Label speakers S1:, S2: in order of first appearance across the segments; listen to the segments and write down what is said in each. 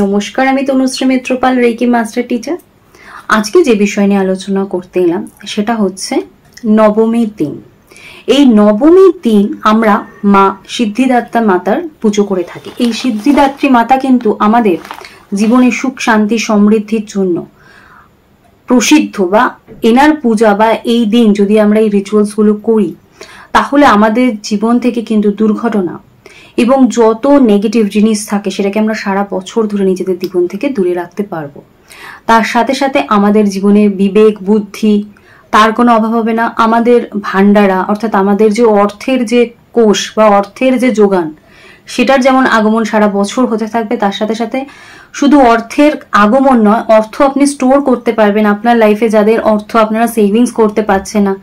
S1: নমস্কার, আমি Tanushree Mitrapal, reiki master teacher. আজকে যে বিষয় নিয়ে আলোচনা করতে এলাম সেটা হচ্ছে নবমীর দিন। এই নবমীর দিন আমরা মা সিদ্ধিদাত্রী মাতার পুজো করে থাকি। এই সিদ্ধিদাত্রী মাতা কিন্তু আমাদের জীবনে সুখ শান্তি সমৃদ্ধির জন্য প্রসিদ্ধ, বা এনার পূজা বা এই দিন যদি আমরা এই রিচুয়ালস গুলো করি তাহলে আমাদের জীবন থেকে কিন্তু দুর্ঘটনা এবং যত নেগেটিভ জিনিস থাকে সেটাকে আমরা সারা বছর ধরে নিজেদের জীবন থেকে দূরে রাখতে পারবো। তার সাথে সাথে আমাদের জীবনে বিবেক বুদ্ধি তার কোনো অভাব হবে না। আমাদের ভান্ডারা অর্থাৎ আমাদের যে অর্থের যে কোষ বা অর্থের যে যোগান সেটার যেমন আগমন সারা বছর হতে থাকবে, তার সাথে সাথে শুধু অর্থের আগমন নয়, অর্থ আপনি স্টোর করতে পারবেন। আপনার লাইফে যাদের অর্থ আপনারা সেভিংস করতে পারছে না,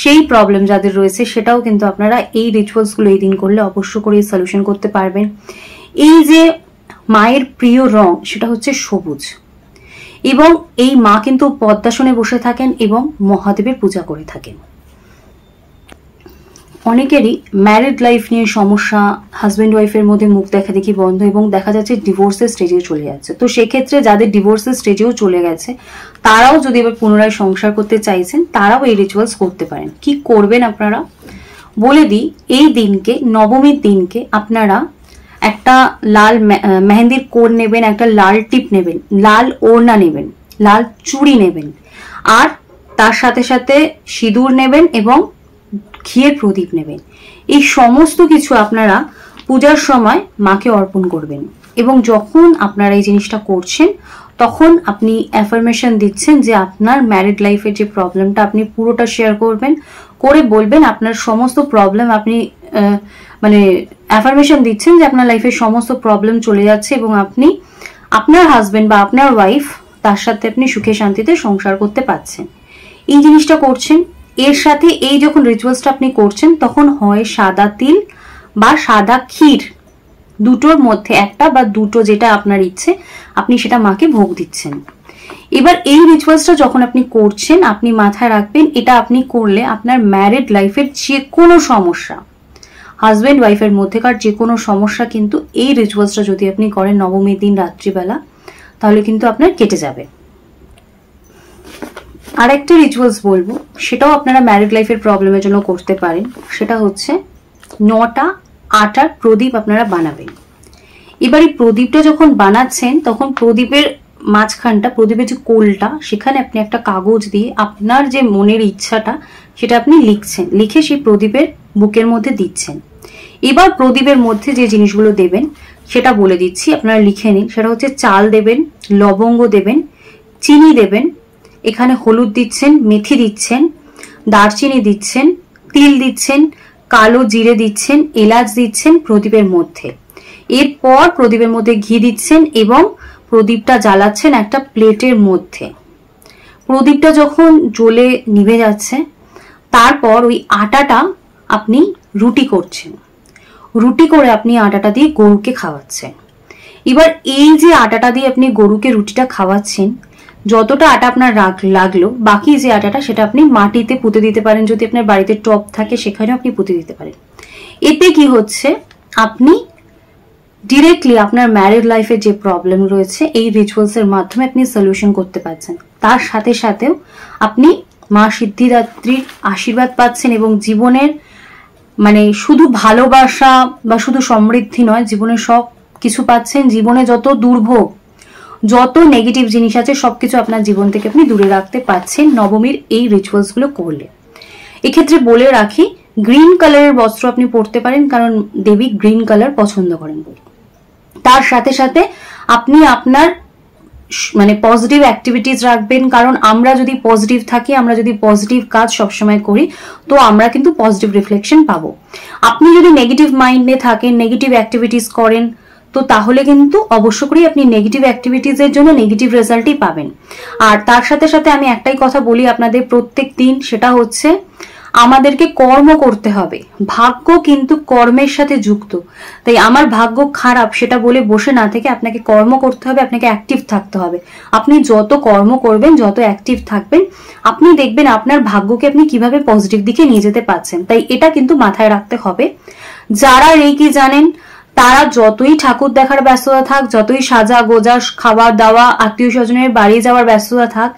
S1: সেই প্রবলেম যাদের রয়েছে, সেটাও কিন্তু আপনারা এই রিচুয়ালসগুলো এই দিন করলে অবশ্য করে সলিউশন করতে পারবেন। এই যে মায়ের প্রিয় রং সেটা হচ্ছে সবুজ, এবং এই মা কিন্তু পদ্মাসনে বসে থাকেন এবং মহাদেবের পূজা করে থাকেন। অনেকেরই ম্যারিড লাইফ নিয়ে সমস্যা, হাজব্যান্ড ওয়াইফের মধ্যে মুখ দেখা দেখি বন্ধ এবং দেখা যাচ্ছে ডিভোর্সের স্টেজে চলে যাচ্ছে। তো সেক্ষেত্রে যাদের ডিভোর্সের স্টেজেও চলে গেছে তারাও যদি এবার পুনরায় সংসার করতে চাইছেন তারাও এই রিচুয়ালস করতে পারেন। কি করবেন আপনারা বলে দিই। এই দিনকে, নবমীর দিনকে আপনারা একটা লাল মেহেন্দির কোণ নেবেন, একটা লাল টিপ নেবেন, লাল ওড়না নেবেন, লাল চুড়ি নেবেন, আর তার সাথে সাথে সিঁদুর নেবেন এবং ঘিয়ের প্রদীপ নেবেন। এই সমস্ত কিছু আপনারা পূজার সময় মাকে অর্পণ করবেন। এবং যখন আপনারা এই জিনিসটা করছেন তখন আপনি অ্যাফার্মেশন দিচ্ছেন যে আপনার ম্যারিড লাইফের যে প্রবলেমটা আপনি পুরোটা শেয়ার করবেন, করে বলবেন আপনার সমস্ত প্রবলেম, আপনি মানে অ্যাফার্মেশন দিচ্ছেন যে আপনার লাইফের সমস্ত প্রবলেম চলে যাচ্ছে এবং আপনি আপনার হাজবেন্ড বা আপনার ওয়াইফ তার সাথে আপনি সুখে শান্তিতে সংসার করতে পারছেন। এই জিনিসটা করছেন। এর সাথে এই যখন রিচুয়ালসটা আপনি করছেন তখন হয় সাদা তিল বা সাদা ক্ষীর, দুটোর মধ্যে একটা বা দুটো যেটা আপনার ইচ্ছে আপনি সেটা মাকে ভোগ দিচ্ছেন। এবার এই রিচুয়ালসটা যখন আপনি করছেন আপনি মাথায় রাখবেন এটা আপনি করলে আপনার ম্যারিড লাইফের যে কোনো সমস্যা, হাজব্যান্ড ওয়াইফের মধ্যেকার যে কোনো সমস্যা কিন্তু এই রিচুয়ালসটা যদি আপনি করেন নবমীর দিন রাত্রিবেলা তাহলে কিন্তু আপনার কেটে যাবে। আরেকটা রিচুয়ালস বলবো, সেটাও আপনারা ম্যারিড লাইফের প্রবলেমের জন্য করতে পারেন। সেটা হচ্ছে 9টা আটার প্রদীপ আপনারা বানাবেন। এবার এই প্রদীপটা যখন বানাচ্ছেন তখন প্রদীপের মাঝখানটা, প্রদীপের যে কোলটা, সেখানে আপনি একটা কাগজ দিয়ে আপনার যে মনের ইচ্ছাটা সেটা আপনি লিখছেন, লিখে সেই প্রদীপের বুকের মধ্যে দিচ্ছেন। এবার প্রদীপের মধ্যে যে জিনিসগুলো দেবেন সেটা বলে দিচ্ছি, আপনারা লিখে নিন। সেটা হচ্ছে চাল দেবেন, লবঙ্গ দেবেন, চিনি দেবেন, এখানে হলুদ দিচ্ছেন, মেথি দিচ্ছেন, দারচিনি দিচ্ছেন, তিল দিচ্ছেন, কালো জিরে দিচ্ছেন, এলাচ দিচ্ছেন প্রদীপের মধ্যে। এরপর প্রদীপের মধ্যে ঘি দিচ্ছেন এবং প্রদীপটা জ্বালাচ্ছেন একটা প্লেটের মধ্যে। প্রদীপটা যখন জ্বলে নিভে যাচ্ছে তারপর ওই আটাটা আপনি রুটি করছেন, রুটি করে আপনি আটাটা দিয়ে গরুকে খাওয়াচ্ছেন। এবার এই যে আটাটা দিয়ে আপনি গরুকে রুটিটা খাওয়াচ্ছেন, যতটা আটা আপনার লাগলো বাকি যে আটাটা সেটা আপনি মাটিতে পুঁতে দিতে পারেন। যদি আপনার বাড়িতে টব থাকে সেখানেও আপনি পুঁতে দিতে পারেন। এতে কি হচ্ছে, আপনি ডিরেক্টলি আপনার ম্যারিড লাইফে যে প্রবলেম রয়েছে এই রিচুয়ালস এর মাধ্যমে আপনি সলিউশন করতে পারছেন। তার সাথে সাথেও আপনি মা সিদ্ধিদাত্রীর আশীর্বাদ পাচ্ছেন এবং জীবনের মানে শুধু ভালোবাসা বা শুধু সমৃদ্ধি নয়, জীবনের সব কিছু পাচ্ছেন। জীবনে যত দুর্ভোগ, যত নেগেটিভ জিনিস আছে সবকিছু আপনার জীবন থেকে আপনি দূরে রাখতে পারছেন নবমীর এই রিচুয়ালস গুলো করলে। এক্ষেত্রে বলে রাখি, গ্রিন কালারের বস্ত্র আপনি পরতে পারেন, কারণ দেবী গ্রিন কালার পছন্দ করেন। তার সাথে সাথে আপনি আপনার মানে পজিটিভ অ্যাক্টিভিটিস রাখবেন, কারণ আমরা যদি পজিটিভ থাকি, আমরা যদি পজিটিভ কাজ সবসময় করি তো আমরা কিন্তু পজিটিভ রিফ্লেকশন পাবো। আপনি যদি নেগেটিভ মাইন্ডে থাকেন, নেগেটিভ অ্যাক্টিভিটিস করেন, তো তাহলে কিন্তু অবশ্য করেই আপনি নেগেটিভ অ্যাক্টিভিটিস এর জন্য নেগেটিভ রেজাল্টই পাবেন। আর তার সাথে সাথে আমি একটাই কথা বলি আপনাদের প্রত্যেক দিন, সেটা হচ্ছে আমাদেরকে কর্ম করতে হবে। ভাগ্য কিন্তু কর্মের সাথে যুক্ত। তাই আমার ভাগ্য খারাপ সেটা বলে বসে না থেকে আপনাকে কর্ম করতে হবে, আপনাকে অ্যাক্টিভ থাকতে হবে। আপনি যত কর্ম করবেন, যত অ্যাক্টিভ থাকবেন, আপনি দেখবেন আপনার ভাগ্যকে আপনি কিভাবে পজিটিভ দিকে নিয়ে যেতে পারছেন। তাই এটা কিন্তু মাথায় রাখতে হবে। যারা রেকি জানেন তারা যতই ঠাকুর দেখার ব্যস্ততা থাক, যতই সাজা গোজা খাওয়া দাওয়া আত্মীয় স্বজনের বাড়ি যাওয়ার ব্যস্ততা থাক,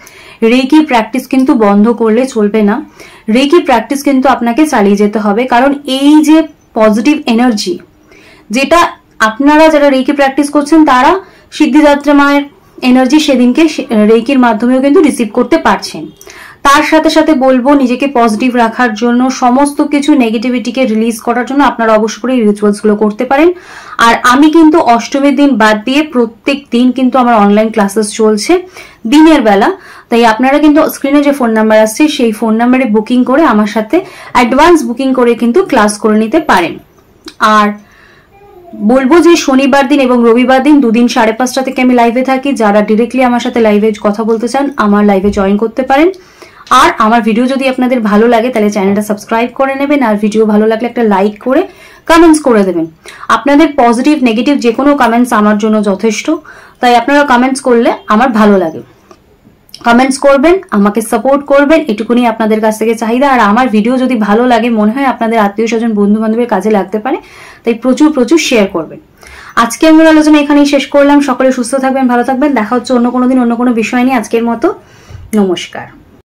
S1: রেকি প্র্যাকটিস কিন্তু বন্ধ করলে চলবে না। রেকি প্র্যাকটিস কিন্তু আপনাকে চালিয়ে যেতে হবে, কারণ এই যে পজিটিভ এনার্জি যেটা আপনারা যারা রেকি প্র্যাকটিস করছেন তারা সিদ্ধিদাত্রী মায়ের এনার্জি সেদিনকে রেকির মাধ্যমেও কিন্তু রিসিভ করতে পারছেন। তার সাথে সাথে বলবো নিজেকে পজিটিভ রাখার জন্য, সমস্ত কিছু নেগেটিভিটিকে রিলিজ করার জন্য আপনারা অবশ্যই করে এই রিচুয়ালস গুলো করতে পারেন। আর আমি কিন্তু অষ্টমীর দিন বাদ দিয়ে প্রত্যেক দিন কিন্তু আমার অনলাইন ক্লাসেস চলছে দিনের বেলা। তাই আপনারা কিন্তু স্ক্রিনে যে ফোন নাম্বার আসছে সেই ফোন নাম্বারে বুকিং করে আমার সাথে অ্যাডভান্স বুকিং করে কিন্তু ক্লাস করে নিতে পারেন। আর বলবো যে শনিবার দিন এবং রবিবার দিন দুদিন 5:30 থেকে আমি লাইভে থাকি। যারা ডিরেক্টলি আমার সাথে লাইভে কথা বলতে চান আমার লাইভে জয়েন করতে পারেন। আর আমার ভিডিও যদি আপনাদের ভালো লাগে তাহলে চ্যানেলটা সাবস্ক্রাইব করে নেবেন, আর ভিডিও ভালো লাগলে একটা লাইক করে কমেন্টস করে দেবেন। আপনাদের পজিটিভ নেগেটিভ যে কোনো কমেন্টস আমার জন্য যথেষ্ট, তাই আপনারা কমেন্টস করলে আমার ভালো লাগে। কমেন্টস করবেন, আমাকে সাপোর্ট করবেন, এটুকুনি আপনাদের কাছ থেকে চাহিদা। আর আমার ভিডিও যদি ভালো লাগে, মনে হয় আপনাদের আত্মীয় স্বজন বন্ধু বান্ধবের কাজে লাগতে পারে, তাই প্রচুর প্রচুর শেয়ার করবেন। আজকে আমার আলোচনা এখানেই শেষ করলাম। সকলে সুস্থ থাকবেন, ভালো থাকবেন। দেখা হচ্ছে অন্য কোনো দিন অন্য কোনো বিষয় নিয়ে। আজকের মতো নমস্কার।